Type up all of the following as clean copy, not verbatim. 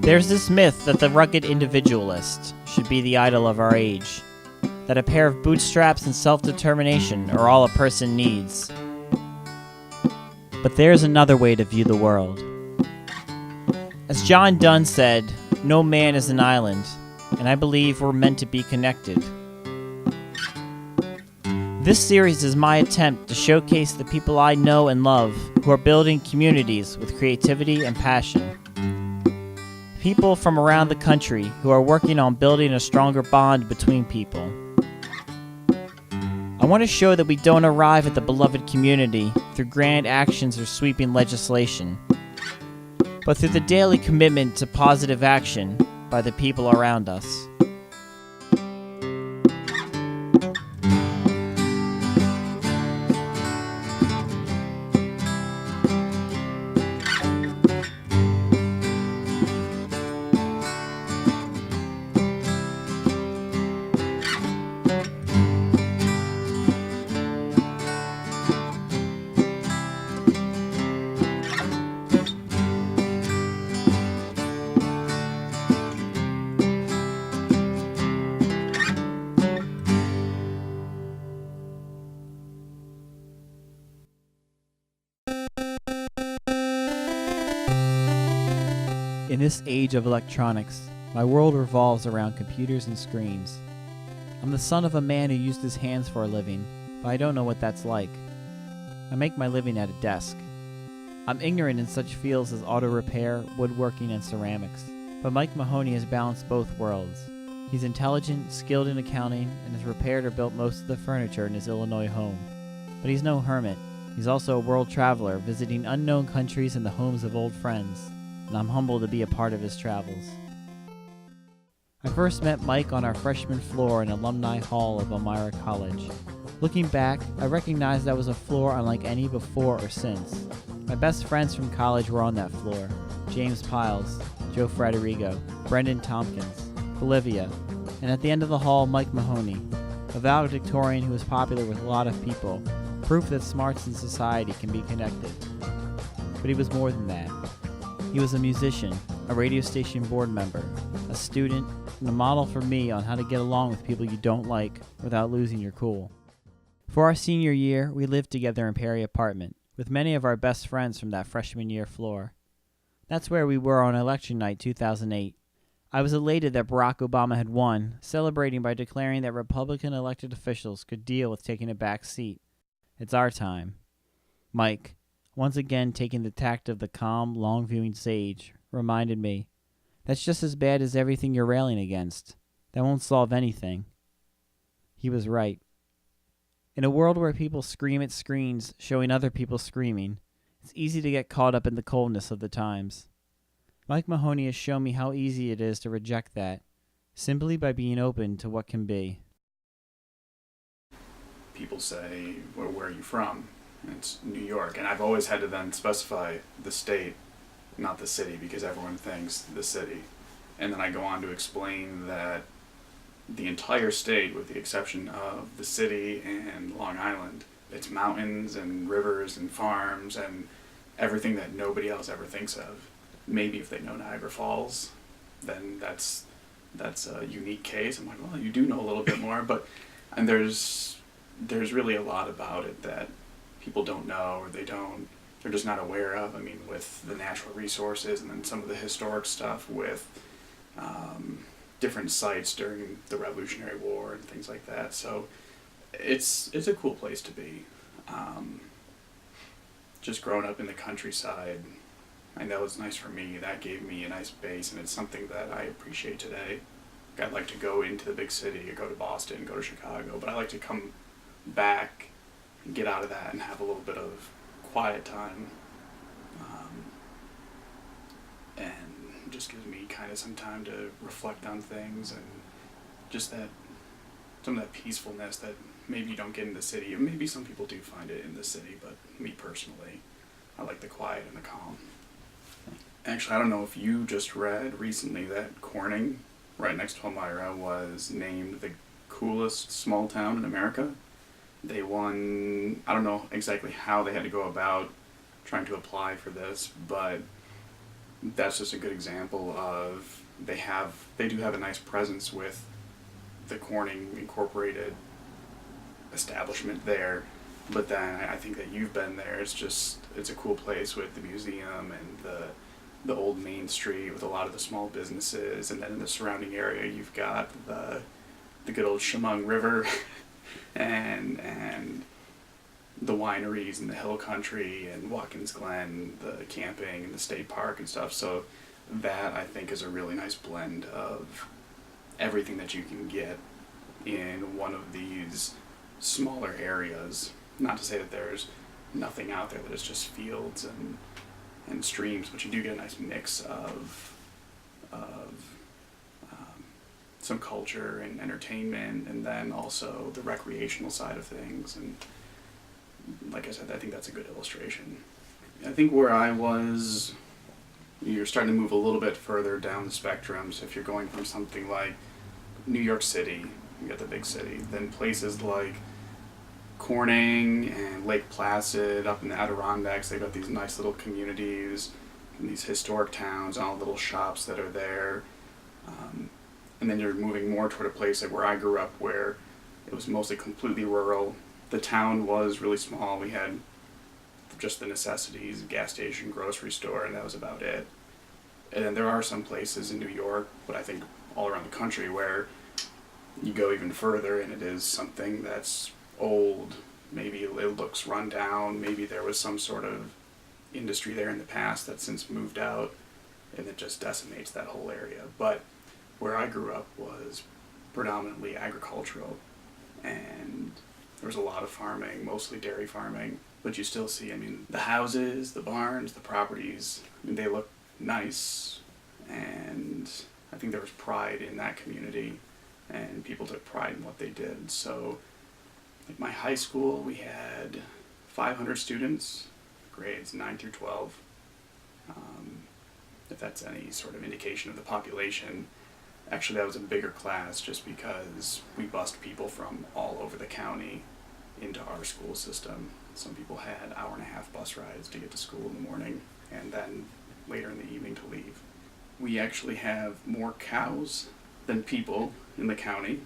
There's this myth that the rugged individualist should be the idol of our age, that a pair of bootstraps and self-determination are all a person needs. But there's another way to view the world. As John Donne said, no man is an island, and I believe we're meant to be connected. This series is my attempt to showcase the people I know and love who are building communities with creativity and passion. People from around the country who are working on building a stronger bond between people. I want to show that we don't arrive at the beloved community through grand actions or sweeping legislation, but through the daily commitment to positive action by the people around us. In this age of electronics, my world revolves around computers and screens. I'm the son of a man who used his hands for a living, but I don't know what that's like. I make my living at a desk. I'm ignorant in such fields as auto repair, woodworking, and ceramics, but Mike Mahoney has balanced both worlds. He's intelligent, skilled in accounting, and has repaired or built most of the furniture in his Illinois home. But he's no hermit. He's also a world traveler, visiting unknown countries and the homes of old friends, and I'm humbled to be a part of his travels. I first met Mike on our freshman floor in Alumni Hall of Elmira College. Looking back, I recognize that was a floor unlike any before or since. My best friends from college were on that floor: James Piles, Joe Frederigo, Brendan Tompkins, Bolivia, and at the end of the hall, Mike Mahoney, a valedictorian who was popular with a lot of people, proof that smarts in society can be connected. But he was more than that. He was a musician, a radio station board member, a student, and a model for me on how to get along with people you don't like without losing your cool. For our senior year, we lived together in Perry apartment, with many of our best friends from that freshman year floor. That's where we were on election night 2008. I was elated that Barack Obama had won, celebrating by declaring that Republican elected officials could deal with taking a back seat. It's our time. Mike, once again taking the tact of the calm, long-viewing sage, reminded me, that's just as bad as everything you're railing against. That won't solve anything. He was right. In a world where people scream at screens, showing other people screaming, it's easy to get caught up in the coldness of the times. Mike Mahoney has shown me how easy it is to reject that, simply by being open to what can be. People say, well, where are you from? And it's New York, and I've always had to then specify the state, not the city, because everyone thinks the city. And then I go on to explain that the entire state, with the exception of the city and Long Island, it's mountains and rivers and farms and everything that nobody else ever thinks of. Maybe if they know Niagara Falls, then that's a unique case. I'm like, well, you do know a little bit more, and there's really a lot about it that people don't know, or they're just not aware of. I mean, with the natural resources and then some of the historic stuff with different sites during the Revolutionary War and things like that. So it's a cool place to be. Just growing up in the countryside, I know it's nice for me. That gave me a nice base, and it's something that I appreciate today. I'd like to go into the big city, or go to Boston, go to Chicago, but I like to come back and get out of that and have a little bit of quiet time, and it just gives me kind of some time to reflect on things, and just that some of that peacefulness that maybe you don't get in the city. And maybe some people do find it in the city, but me personally, I like the quiet and the calm. Actually, I don't know if you just read recently that Corning, right next to Elmira, was named the coolest small town in America. They won, I don't know exactly how they had to go about trying to apply for this, but that's just a good example of they do have a nice presence with the Corning Incorporated establishment there. But then I think that you've been there. It's a cool place with the museum and the old Main Street with a lot of the small businesses, and then in the surrounding area you've got the good old Chemung River and the wineries and the hill country and Watkins Glen, the camping and the state park and stuff. So that I think is a really nice blend of everything that you can get in one of these smaller areas. Not to say that there's nothing out there that is just fields and streams, but you do get a nice mix of some culture and entertainment, and then also the recreational side of things. And like I said, I think that's a good illustration. I think where I was, you're starting to move a little bit further down the spectrum. So if you're going from something like New York City, you got the big city, then places like Corning and Lake Placid up in the Adirondacks, they've got these nice little communities and these historic towns and all the little shops that are there. And then you're moving more toward a place like where I grew up, where it was mostly completely rural. The town was really small. We had just the necessities, gas station, grocery store, and that was about it. And then there are some places in New York, but I think all around the country, where you go even further and it is something that's old, maybe it looks run down, maybe there was some sort of industry there in the past that's since moved out, and it just decimates that whole area. But where I grew up was predominantly agricultural, and there was a lot of farming, mostly dairy farming, but you still see, the houses, the barns, the properties, they look nice, and I think there was pride in that community, and people took pride in what they did. So, like my high school, we had 500 students, grades 9 through 12. If that's any sort of indication of the population. Actually, that was a bigger class just because we bused people from all over the county into our school system. Some people had hour-and-a-half bus rides to get to school in the morning, and then later in the evening to leave. We actually have more cows than people in the county.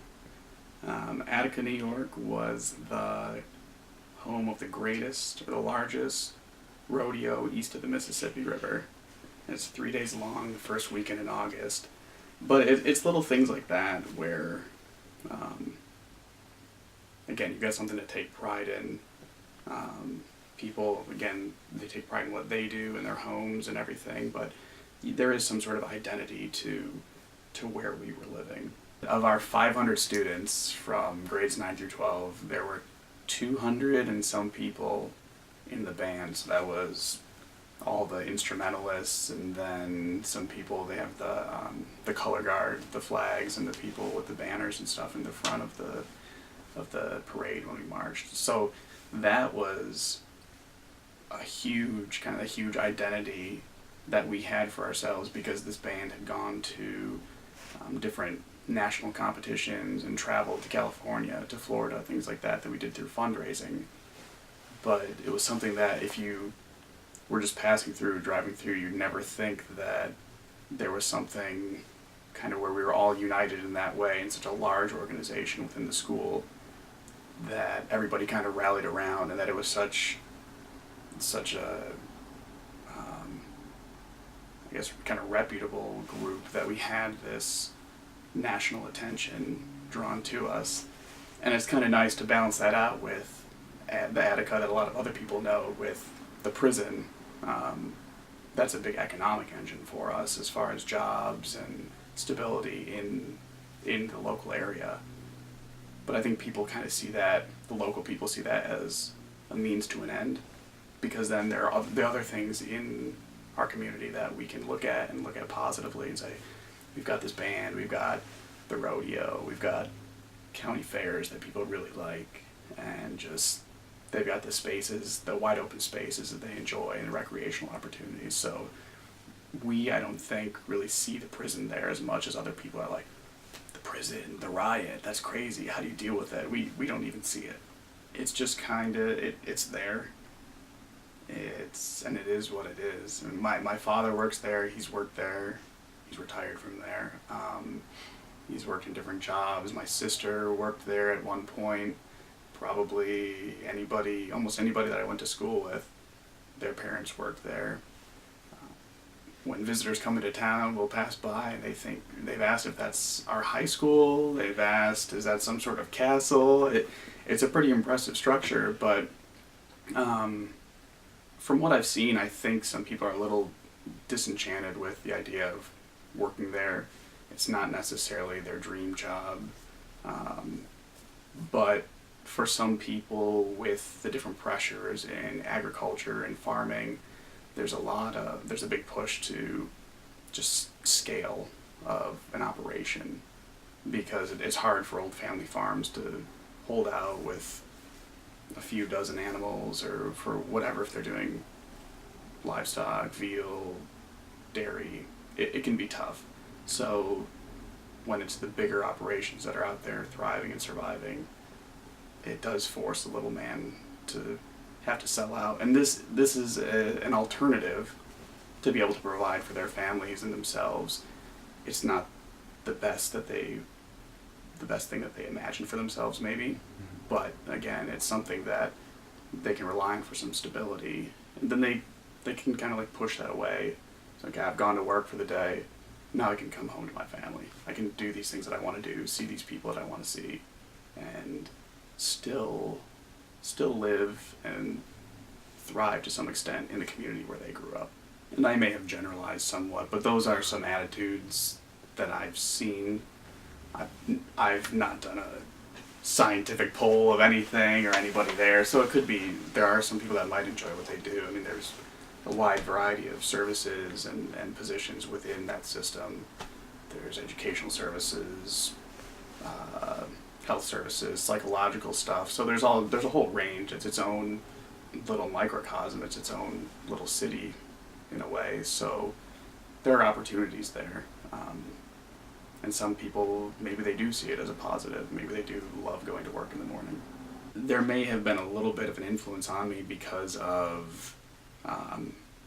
Attica, New York was the home of the greatest, or the largest, rodeo east of the Mississippi River. And it's 3 days long, the first weekend in August. But it's little things like that where, again, you've got something to take pride in. People, again, they take pride in what they do in their homes and everything, but there is some sort of identity to where we were living. Of our 500 students from grades 9 through 12, there were 200 and some people in the band. So that was all the instrumentalists, and then some people, they have the color guard, the flags, and the people with the banners and stuff in the front of the parade when we marched. So that was a huge identity that we had for ourselves, because this band had gone to different national competitions and traveled to California, to Florida, things like that we did through fundraising. But it was something that if you were just passing through, driving through, you'd never think that there was something kind of where we were all united in that way, in such a large organization within the school, that everybody kind of rallied around, and that it was such a I guess kind of reputable group, that we had this national attention drawn to us. And it's kind of nice to balance that out with the Attica that a lot of other people know, with the prison. That's a big economic engine for us as far as jobs and stability in the local area. But I think people kind of see that, the local people see that as a means to an end, because then there are the other things in our community that we can look at positively and say, we've got this band, we've got the rodeo, we've got county fairs that people really like, and just they've got the spaces, the wide open spaces that they enjoy, and recreational opportunities. So I don't think, really see the prison there as much as other people are like, the prison, the riot, that's crazy, how do you deal with that? We don't even see it. It's just kind of, it's there, it is what it is. And my father works there. He's worked there. He's retired from there. He's worked in different jobs. My sister worked there at one point. Probably almost anybody that I went to school with, their parents worked there. When visitors come into town, we'll pass by and they've asked if that's our high school. They've asked, is that some sort of castle? It's a pretty impressive structure, but from what I've seen, I think some people are a little disenchanted with the idea of working there. It's not necessarily their dream job, but for some people with the different pressures in agriculture and farming, there's a big push to just scale of an operation, because it's hard for old family farms to hold out with a few dozen animals, or for whatever, if they're doing livestock, veal, dairy, it can be tough. So when it's the bigger operations that are out there thriving and surviving, it does force the little man to have to sell out. And this is an alternative to be able to provide for their families and themselves. It's not the best thing that they imagine for themselves, maybe. But again, it's something that they can rely on for some stability. And then they can kind of like push that away. It's like, I've gone to work for the day, now I can come home to my family. I can do these things that I want to do, see these people that I want to see, and still live and thrive to some extent in the community where they grew up. And I may have generalized somewhat, but those are some attitudes that I've seen. I've not done a scientific poll of anything or anybody there, so it could be there are some people that might enjoy what they do. I mean, there's a wide variety of services and positions within that system. There's educational services, health services, psychological stuff. So there's a whole range. It's its own little microcosm. It's its own little city, in a way. So there are opportunities there. And some people, maybe they do see it as a positive. Maybe they do love going to work in the morning. There may have been a little bit of an influence on me because of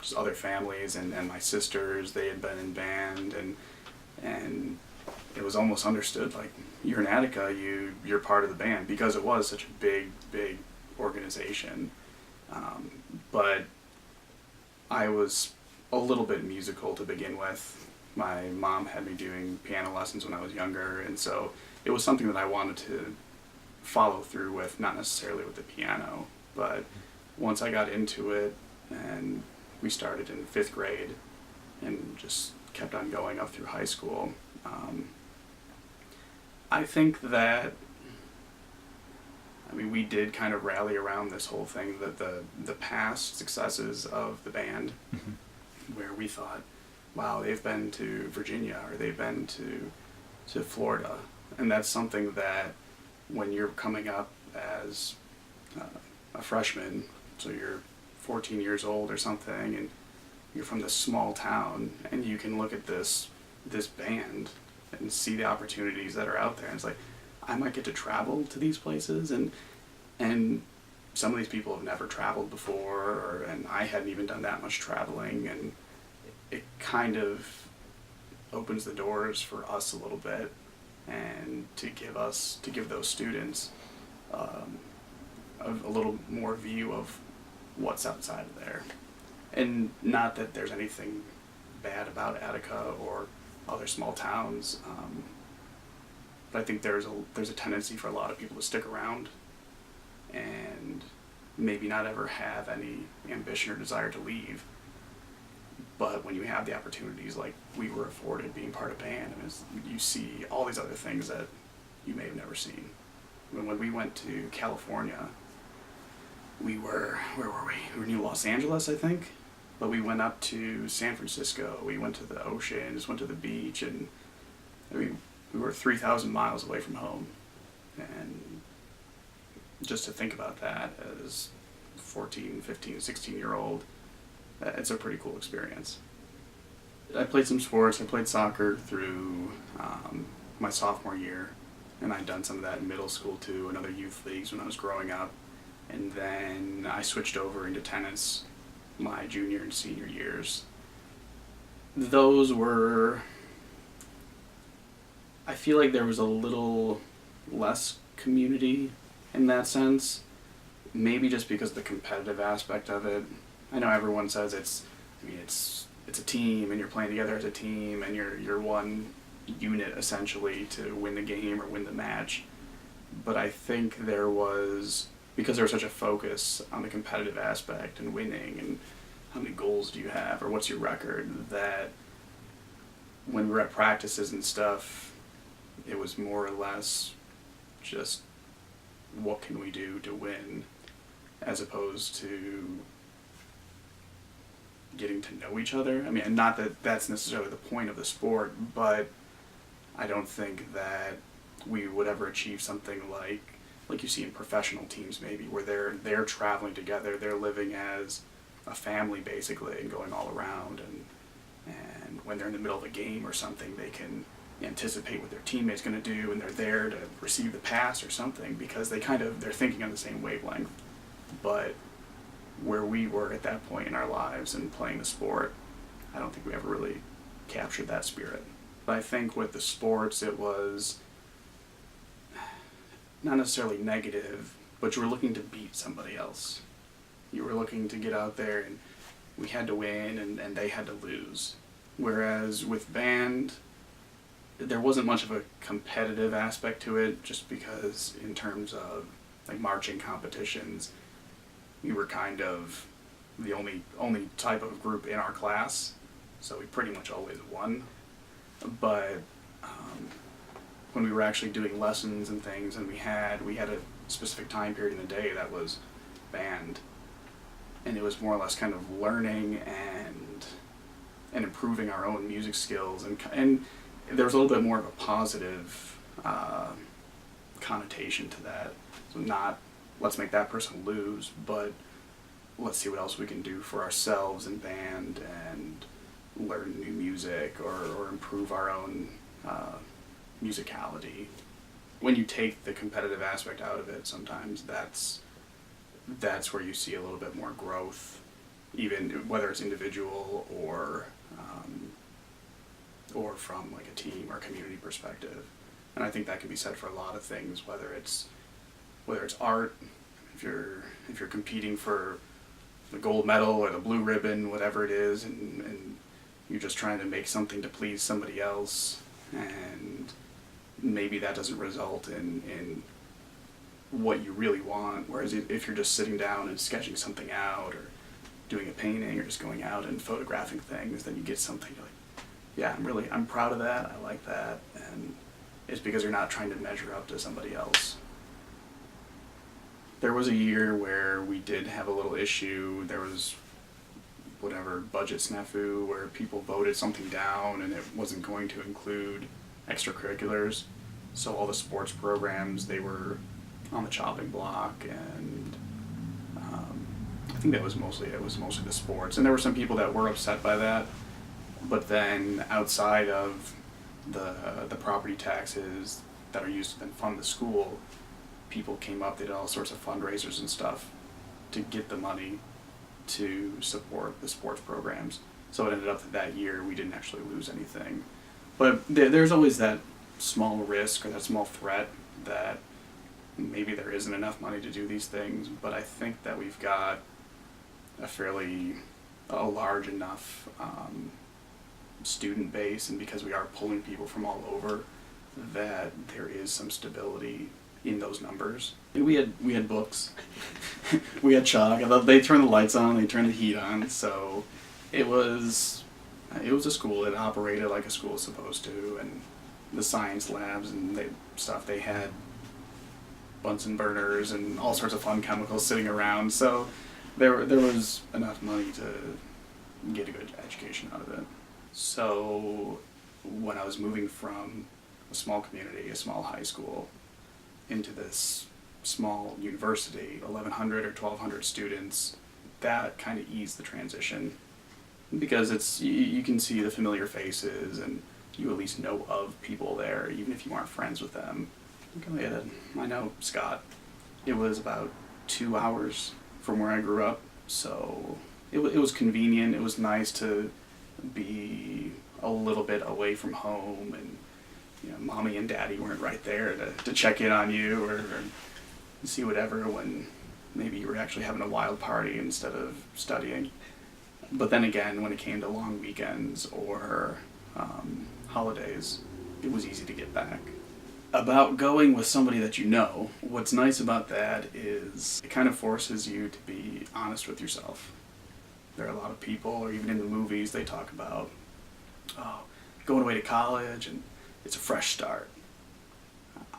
just other families and my sisters. They had been in band, and it was almost understood, like, you're in Attica, you're part of the band, because it was such a big organization. But I was a little bit musical to begin with. My mom had me doing piano lessons when I was younger, and so it was something that I wanted to follow through with, not necessarily with the piano, but once I got into it, and we started in 5th grade and just kept on going up through high school. I think that, I mean, we did kind of rally around this whole thing, that the past successes of the band, where we thought, wow, they've been to Virginia, or they've been to Florida. And that's something that when you're coming up as a freshman, so you're 14 years old or something, and you're from this small town, and you can look at this band and see the opportunities that are out there. And it's like, I might get to travel to these places, and some of these people have never traveled before, and I hadn't even done that much traveling, and it kind of opens the doors for us a little bit, and to give those students a little more view of what's outside of there. And not that there's anything bad about Attica or other small towns, but I think there's a tendency for a lot of people to stick around and maybe not ever have any ambition or desire to leave. But when you have the opportunities like we were afforded being part of band, you see all these other things that you may have never seen. When we went to California, where were we? We were in Los Angeles, I think. But we went up to San Francisco. We went to the oceans, went to the beach, and we were 3,000 miles away from home. And just to think about that as 14, 15, 16-year-old, it's a pretty cool experience. I played some sports. I played soccer through my sophomore year, and I'd done some of that in middle school too, and other youth leagues when I was growing up. And then I switched over into tennis my junior and senior years. Those were, I feel like there was a little less community in that sense. Maybe just because of the competitive aspect of it. I know everyone says it's a team and you're playing together as a team and you're one unit essentially to win the game or win the match. But I think there was, because there was such a focus on the competitive aspect and winning and how many goals do you have or what's your record, that when we were at practices and stuff, it was more or less just what can we do to win, as opposed to getting to know each other. I mean, not that that's necessarily the point of the sport, but I don't think that we would ever achieve something like you see in professional teams maybe, where they're traveling together, they're living as a family basically and going all around, and when they're in the middle of a game or something, they can anticipate what their teammate's going to do and they're there to receive the pass or something because they're thinking on the same wavelength. But where we were at that point in our lives and playing the sport, I don't think we ever really captured that spirit. But I think with the sports, it was not necessarily negative, but you were looking to beat somebody else. You were looking to get out there and we had to win and they had to lose. Whereas with band, there wasn't much of a competitive aspect to it, just because in terms of like marching competitions, we were kind of the only type of group in our class, so we pretty much always won. But when we were actually doing lessons and things, and we had a specific time period in the day that was band, and it was more or less kind of learning and improving our own music skills, and there was a little bit more of a positive connotation to that. So not let's make that person lose, but let's see what else we can do for ourselves in band and learn new music or improve our own musicality. When you take the competitive aspect out of it, sometimes that's where you see a little bit more growth, even whether it's individual or from like a team or community perspective. And I think that can be said for a lot of things, whether it's art, if you're competing for the gold medal or the blue ribbon, whatever it is, and you're just trying to make something to please somebody else, and maybe that doesn't result in what you really want. Whereas if you're just sitting down and sketching something out or doing a painting or just going out and photographing things, then you get something you're like, yeah, I'm proud of that, I like that, and it's because you're not trying to measure up to somebody else. There was a year where we did have a little issue. There was whatever budget snafu where people voted something down and it wasn't going to include extracurriculars. So all the sports programs, they were on the chopping block, and I think it was mostly the sports. And there were some people that were upset by that. But then outside of the property taxes that are used to then fund the school, people came up, they did all sorts of fundraisers and stuff to get the money to support the sports programs. So it ended up that year we didn't actually lose anything. But there's always that small risk or that small threat that maybe there isn't enough money to do these things, but I think that we've got a large enough student base, and because we are pulling people from all over, that there is some stability in those numbers. And we had books, we had chalk. They turned the lights on, they turned the heat on, so it was a school. It operated like a school is supposed to, and the science labs and they had Bunsen burners and all sorts of fun chemicals sitting around. So there was enough money to get a good education out of it. So when I was moving from a small community, a small high school, into this small university, 1,100 or 1,200 students, that kind of eased the transition, because you can see the familiar faces and you at least know of people there, even if you aren't friends with them. Oh yeah, I know Scott. It was about 2 hours from where I grew up, so it was convenient. It was nice to be a little bit away from home, and mommy and daddy weren't right there to check in on you or see whatever when maybe you were actually having a wild party instead of studying. But then again, when it came to long weekends or holidays, it was easy to get back. About going with somebody that you know, what's nice about that is it kind of forces you to be honest with yourself. There are a lot of people, or even in the movies, they talk about going away to college and it's a fresh start.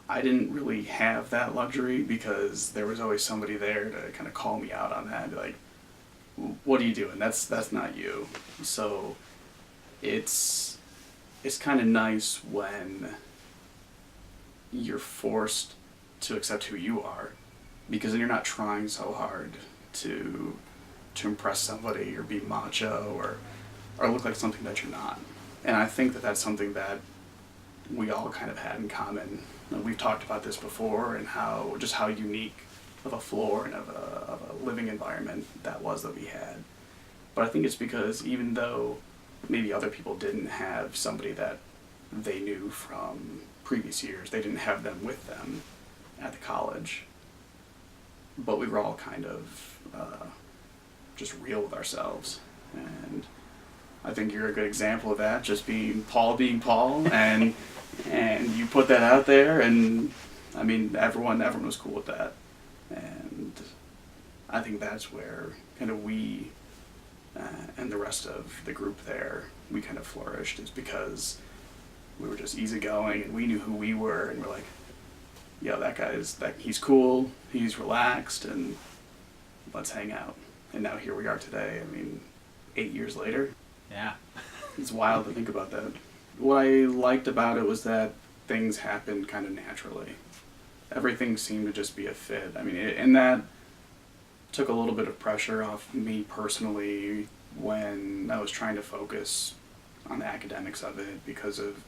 I didn't really have that luxury because there was always somebody there to kind of call me out on that and be like, what are you doing? That's not you. So it's kind of nice when you're forced to accept who you are, because then you're not trying so hard to impress somebody or be macho or look like something that you're not. And I think that that's something that we all kind of had in common. We've talked about this before, and how unique of a floor and of a living environment that we had. But I think it's because even though maybe other people didn't have somebody that they knew from previous years, they didn't have them with them at the college, but we were all kind of just real with ourselves. And I think you're a good example of that, just being Paul, and you put that out there, and I mean everyone was cool with that. And I think that's where kind of we and the rest of the group there, we kind of flourished, is because we were just easygoing and we knew who we were, and we're like, yeah, he's cool, he's relaxed, and let's hang out. And now here we are today. I mean, 8 years later. Yeah. It's wild to think about that. What I liked about it was that things happened kind of naturally. Everything seemed to just be a fit. I mean, and that took a little bit of pressure off me personally when I was trying to focus on the academics of it because of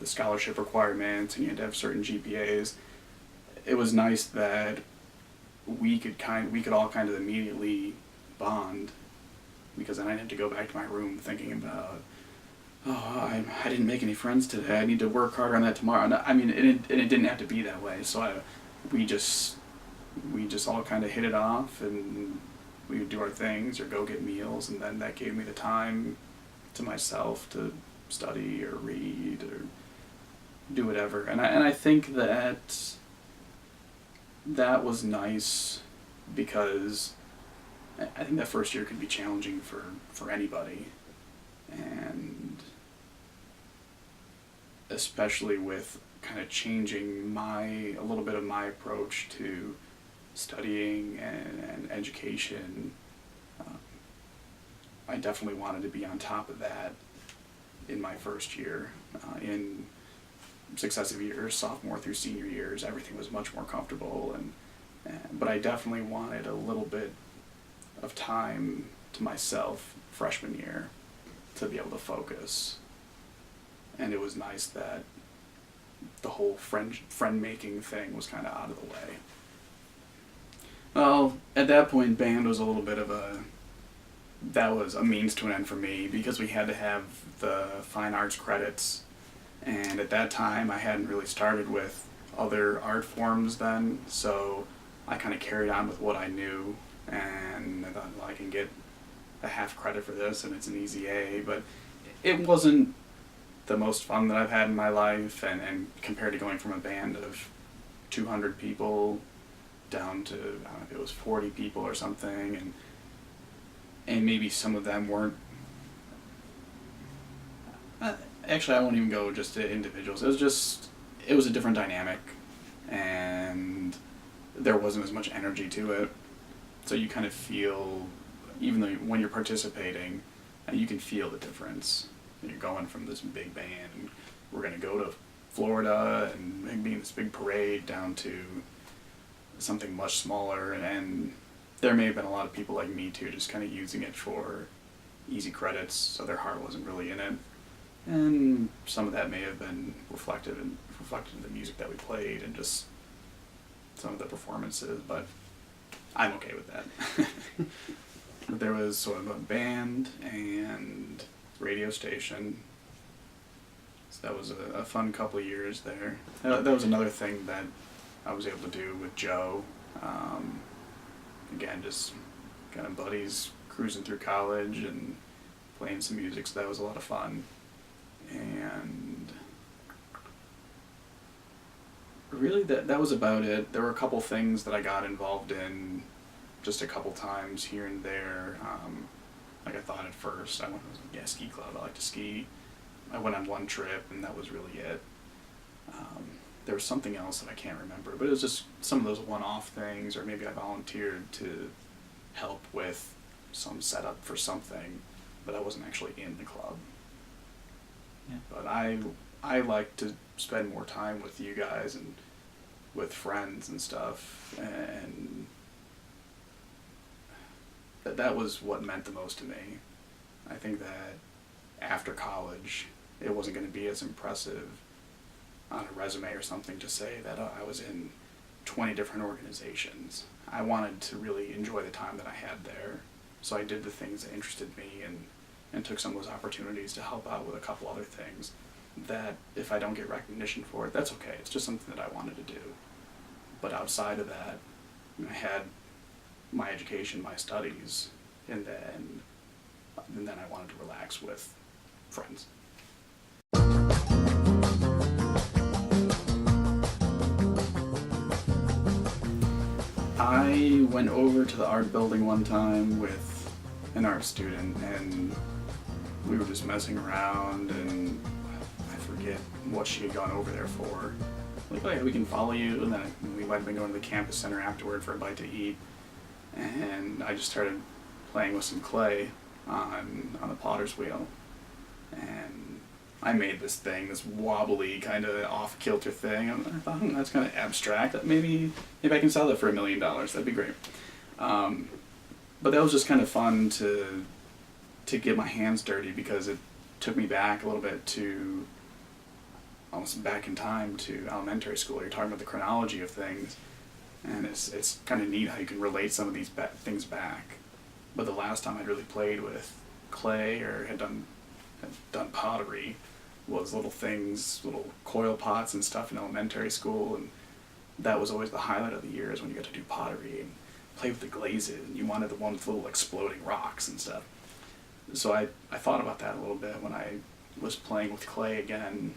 the scholarship requirements, and you had to have certain GPAs. It was nice that we could all kind of immediately bond, because then I didn't have to go back to my room thinking about, I didn't make any friends today, I need to work harder on that tomorrow. And I mean, it didn't have to be that way. So we just all kind of hit it off, and we would do our things or go get meals, and then that gave me the time to myself to study or read or do whatever. And I think that was nice, because I think that first year could be challenging for anybody, and especially with kind of changing a little bit of my approach to studying and education. I definitely wanted to be on top of that in my first year. In successive years, sophomore through senior years, everything was much more comfortable, but I definitely wanted a little bit of time to myself freshman year to be able to focus. And it was nice that the whole friend making thing was kind of out of the way. Well, at that point, band was a little bit of that was a means to an end for me, because we had to have the fine arts credits, and at that time I hadn't really started with other art forms then, so I kind of carried on with what I knew, and I thought, well, I can get a half credit for this and it's an easy A, but it wasn't the most fun that I've had in my life, and compared to going from a band of 200 people down to, I don't know if it was 40 people or something, and maybe some of them weren't, actually I won't even go just to individuals, it was a different dynamic, and there wasn't as much energy to it, so you kind of feel, even though when you're participating, you can feel the difference. You're going from this big band, and we're going to go to Florida and be in this big parade, down to something much smaller, and there may have been a lot of people like me too, just kind of using it for easy credits, so their heart wasn't really in it, and some of that may have been reflected in the music that we played and just some of the performances, but I'm okay with that. there was sort of a band and radio station. So that was a fun couple of years there. That was another thing that I was able to do with Joe. Again, just kind of buddies cruising through college and playing some music, so that was a lot of fun. And really that was about it. There were a couple things that I got involved in just a couple times here and there. Like I thought at first, I went to a ski club. I like to ski. I went on one trip and that was really it. There was something else that I can't remember, but it was just some of those one-off things, or maybe I volunteered to help with some setup for something, but I wasn't actually in the club. Yeah. But I like to spend more time with you guys and with friends and stuff, and that was what meant the most to me. I think that after college, it wasn't going to be as impressive on a resume or something to say that I was in 20 different organizations. I wanted to really enjoy the time that I had there, so I did the things that interested me and took some of those opportunities to help out with a couple other things that if I don't get recognition for it, that's okay. It's just something that I wanted to do. But outside of that, I had my education, my studies, and then I wanted to relax with friends. I went over to the art building one time with an art student, and we were just messing around, and I forget what she had gone over there for. Like, oh yeah, we can follow you, and then we might have been going to the campus center afterward for a bite to eat, and I just started playing with some clay on the potter's wheel, and I made this thing, this wobbly kind of off-kilter thing. I thought, that's kind of abstract. Maybe I can sell it for $1 million. That'd be great. But that was just kind of fun to get my hands dirty, because it took me back a little bit to almost back in time to elementary school. You're talking about the chronology of things, and it's kind of neat how you can relate some of these things back. But the last time I'd really played with clay or had done pottery was little things, little coil pots and stuff in elementary school, and that was always the highlight of the year, is when you got to do pottery and play with the glazes, and you wanted the one with little exploding rocks and stuff. So I thought about that a little bit when I was playing with clay again.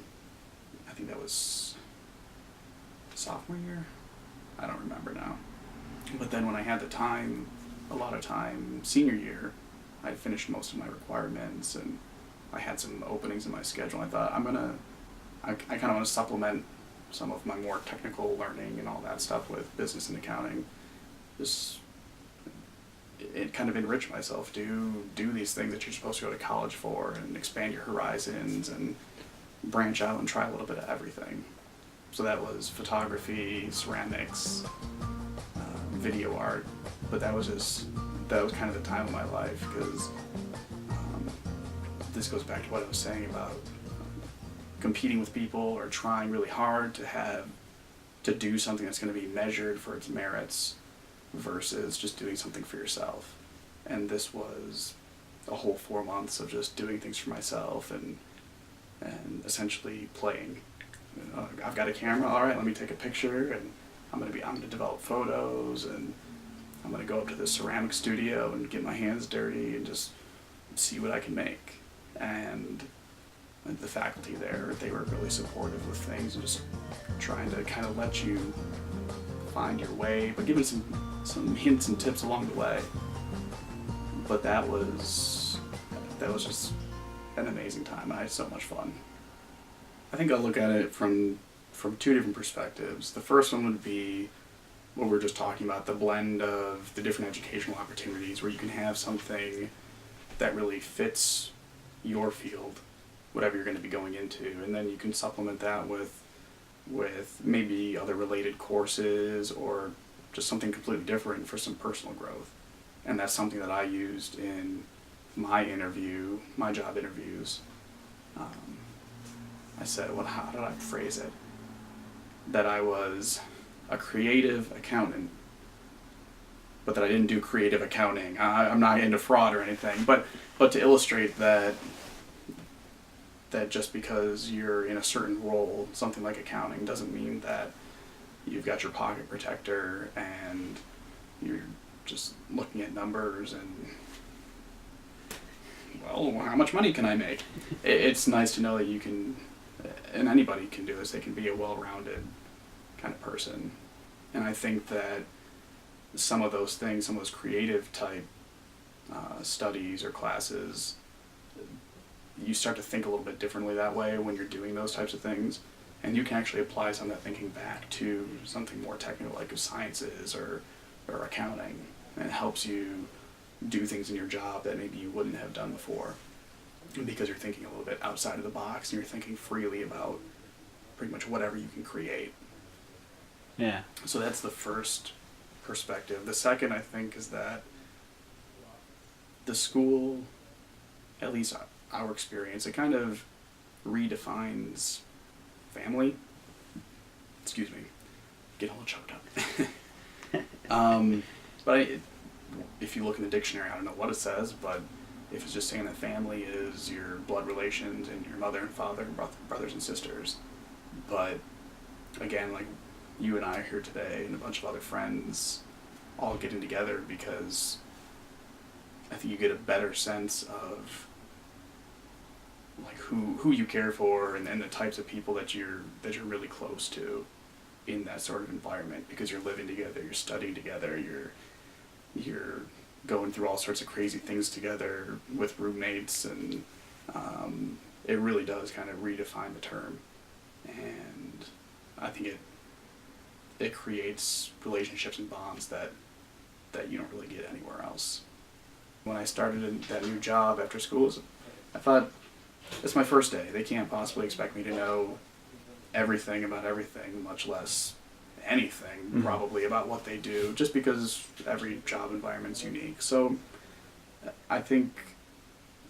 I think that was sophomore year? I don't remember now. But then when I had the time, a lot of time, senior year, I had finished most of my requirements, and I had some openings in my schedule. I thought I kind of want to supplement some of my more technical learning and all that stuff with business and accounting. Just it kind of enrich myself. Do these things that you're supposed to go to college for, and expand your horizons and branch out and try a little bit of everything. So that was photography, ceramics, video art, but that was kind of the time of my life, because this goes back to what I was saying about competing with people or trying really hard to do something that's going to be measured for its merits versus just doing something for yourself. And this was a whole 4 months of just doing things for myself and essentially playing. I've got a camera, all right, let me take a picture, and I'm gonna develop photos, and I'm gonna go up to the ceramic studio and get my hands dirty and just see what I can make. And the faculty there, they were really supportive with things and just trying to kind of let you find your way, but giving some hints and tips along the way. But that was just an amazing time. I had so much fun. I think I'll look at it from two different perspectives. The first one would be what we were just talking about, the blend of the different educational opportunities where you can have something that really fits your field, whatever you're going to be going into, and then you can supplement that with maybe other related courses or just something completely different for some personal growth. And that's something that I used in my job interviews. I said, how did I phrase it? That I was a creative accountant but that I didn't do creative accounting. I'm not into fraud or anything, but to illustrate that just because you're in a certain role, something like accounting, doesn't mean that you've got your pocket protector and you're just looking at numbers and, well, how much money can I make? It's nice to know that you can, and anybody can do this, they can be a well-rounded kind of person. And I think that some of those things, some of those creative type studies or classes, you start to think a little bit differently that way when you're doing those types of things. And you can actually apply some of that thinking back to something more technical like sciences or accounting. And it helps you do things in your job that maybe you wouldn't have done before, because you're thinking a little bit outside of the box and you're thinking freely about pretty much whatever you can create. Yeah. So that's the first perspective. The second, I think, is that the school, at least our experience, it kind of redefines family. Excuse me, getting a little choked up. But if you look in the dictionary, I don't know what it says, but if it's just saying that family is your blood relations and your mother and father, brothers and sisters. But again, like you and I are here today and a bunch of other friends all getting together because I think you get a better sense of like who you care for and the types of people that you're really close to in that sort of environment, because you're living together, you're studying together, you're going through all sorts of crazy things together with roommates, and it really does kind of redefine the term. And I think it creates relationships and bonds that you don't really get anywhere else. When I started that new job after school, I thought, it's my first day. They can't possibly expect me to know everything about everything, much less anything probably about what they do, just because every job environment's unique. So I think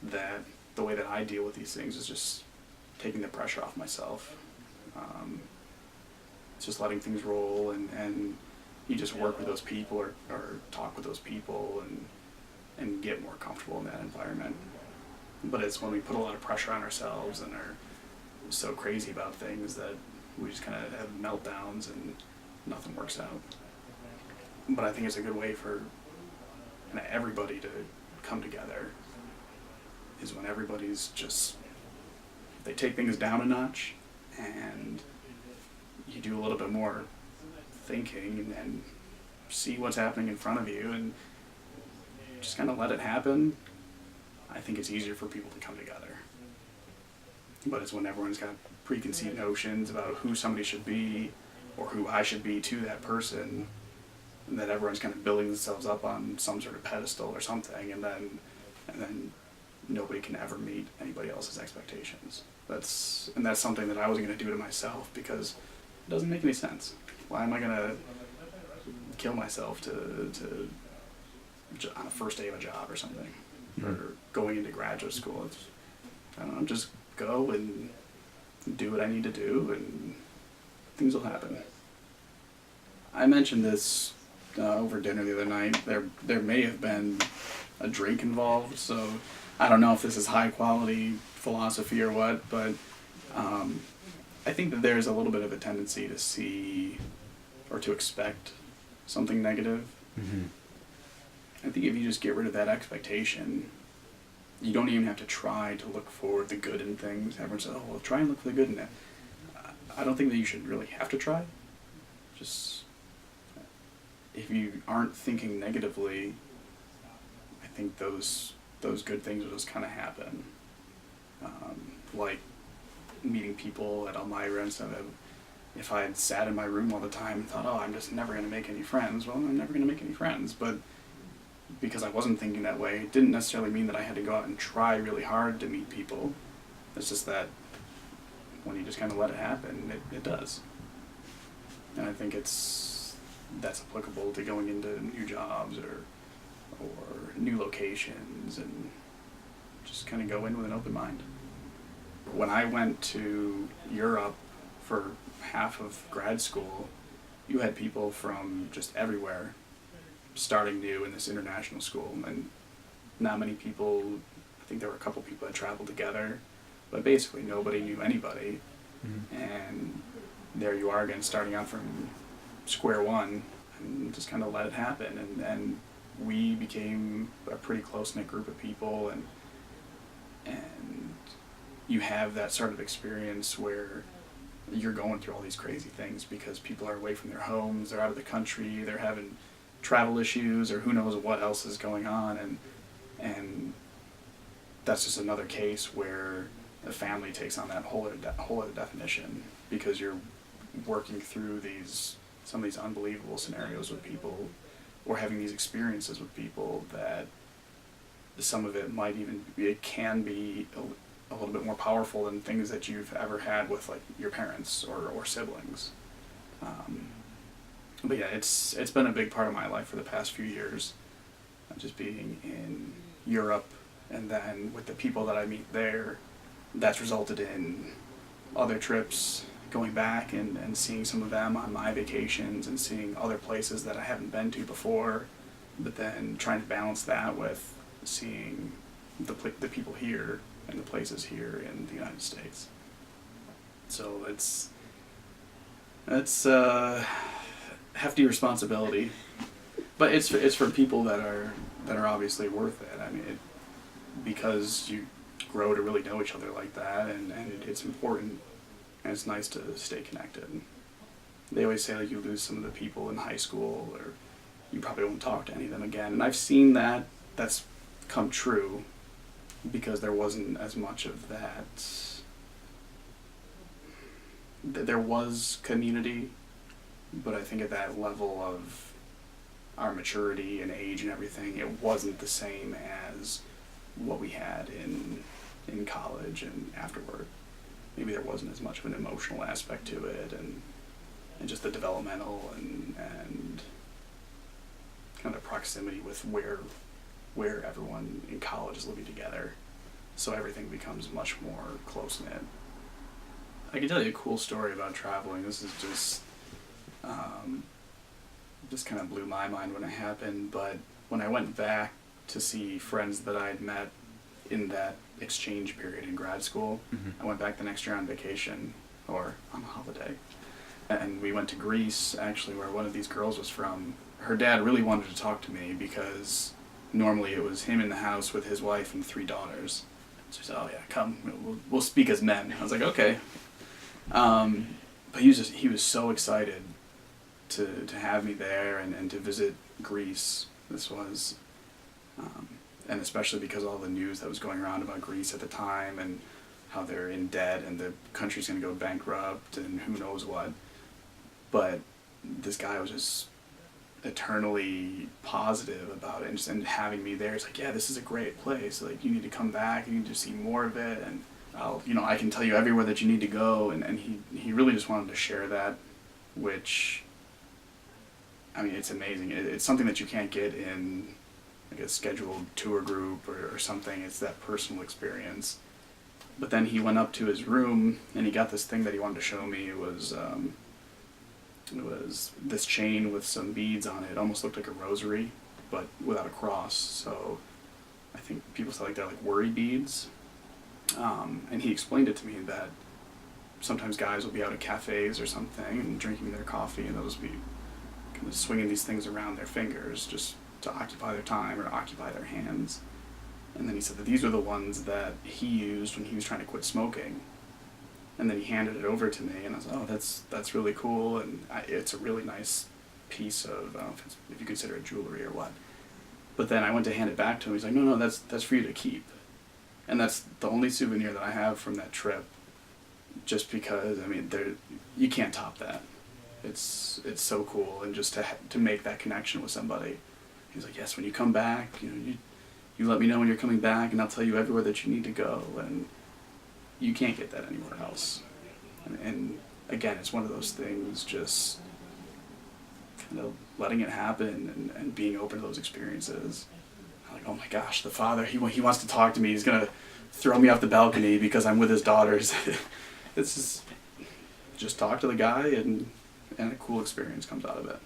that the way that I deal with these things is just taking the pressure off myself. It's just letting things roll, and you just work with those people or talk with those people and get more comfortable in that environment. But it's when we put a lot of pressure on ourselves and are so crazy about things that we just kind of have meltdowns and nothing works out. But I think it's a good way for kind of everybody to come together, is when everybody's just, they take things down a notch and you do a little bit more thinking and see what's happening in front of you and just kind of let it happen. I think it's easier for people to come together. But it's when everyone's got preconceived notions about who somebody should be or who I should be to that person, and that everyone's kind of building themselves up on some sort of pedestal or something, and then nobody can ever meet anybody else's expectations. That's something that I wasn't going to do to myself, because it doesn't make any sense. Why am I going to kill myself to on the first day of a job or something, or going into graduate school? I don't know, just go and do what I need to do, and things will happen. I mentioned this over dinner the other night. There may have been a drink involved, so I don't know if this is high quality philosophy or what, but I think that there's a little bit of a tendency to see or to expect something negative. Mm-hmm. I think if you just get rid of that expectation, you don't even have to try to look for the good in things. Everyone says, oh, well, try and look for the good in it. I don't think that you should really have to try. Just, if you aren't thinking negatively, I think those good things will just kind of happen. Like meeting people at Elmira and stuff. If I had sat in my room all the time and thought, oh, I'm just never going to make any friends, well, I'm never going to make any friends. But because I wasn't thinking that way, it didn't necessarily mean that I had to go out and try really hard to meet people. It's just that when you just kind of let it happen, it does. And I think that's applicable to going into new jobs or new locations, and just kind of go in with an open mind. When I went to Europe for half of grad school, you had people from just everywhere starting new in this international school, and not many people, I think there were a couple people that traveled together, but basically nobody knew anybody. Mm-hmm. And there you are again, starting out from square one, and just kind of let it happen. And we became a pretty close-knit group of people, and you have that sort of experience where you're going through all these crazy things because people are away from their homes, they're out of the country, they're having travel issues, or who knows what else is going on, and that's just another case where a family takes on that whole other definition, because you're working through some of these unbelievable scenarios with people, or having these experiences with people that some of it can be a little bit more powerful than things that you've ever had with like your parents or siblings. But yeah, it's been a big part of my life for the past few years, just being in Europe, and then with the people that I meet there, that's resulted in other trips, going back and seeing some of them on my vacations, and seeing other places that I haven't been to before, but then trying to balance that with seeing the people here and the places here in the United States. So it's hefty responsibility, but it's for people that are obviously worth it. I mean, because you grow to really know each other like that, and it's important, and it's nice to stay connected. They always say like you lose some of the people in high school, or you probably won't talk to any of them again, and I've seen that's come true, because there wasn't as much of that. There was community, but I think at that level of our maturity and age and everything, it wasn't the same as what we had in college and afterward. Maybe there wasn't as much of an emotional aspect to it, and just the developmental and kind of proximity with where everyone in college is living together, so everything becomes much more close-knit. I can tell you a cool story about traveling. This is just kind of blew my mind when it happened, but when I went back to see friends that I had met in that exchange period in grad school, Mm-hmm. I went back the next year on vacation, or on a holiday, and we went to Greece, actually, where one of these girls was from. Her dad really wanted to talk to me, because normally it was him in the house with his wife and 3 daughters. So he said, "Oh yeah, come, we'll speak as men." I was like, "Okay." But he was so excited to have me there and to visit Greece. This was, and especially because of all the news that was going around about Greece at the time, and how they're in debt and the country's going to go bankrupt and who knows what. But this guy was just eternally positive about it, and having me there, it's like, yeah, this is a great place, like you need to come back, you need to see more of it, and I can tell you everywhere that you need to go, and he really just wanted to share that, which, I mean, it's amazing. It's something that you can't get in like a scheduled tour group or something. It's that personal experience. But then he went up to his room and he got this thing that he wanted to show me. It was this chain with some beads on it. It almost looked like a rosary, but without a cross. So I think people say like they're like worry beads. And he explained it to me that sometimes guys will be out at cafes or something and drinking their coffee, and they'll just be kind of swinging these things around their fingers just to occupy their time or occupy their hands. And then he said that these were the ones that he used when he was trying to quit smoking. And then he handed it over to me, and I was like, "Oh, that's really cool," and it's a really nice piece of, I don't know if you consider it jewelry or what. But then I went to hand it back to him. He's like, "No, that's for you to keep." And that's the only souvenir that I have from that trip, just because, I mean, you can't top that. It's so cool, and just to make that connection with somebody. He's like, "Yes, when you come back, you let me know when you're coming back, and I'll tell you everywhere that you need to go." And you can't get that anywhere else. And again, it's one of those things, just kind of letting it happen and being open to those experiences. I'm like, oh my gosh, the father, he wants to talk to me. He's gonna throw me off the balcony because I'm with his daughters. It's just talk to the guy, and a cool experience comes out of it.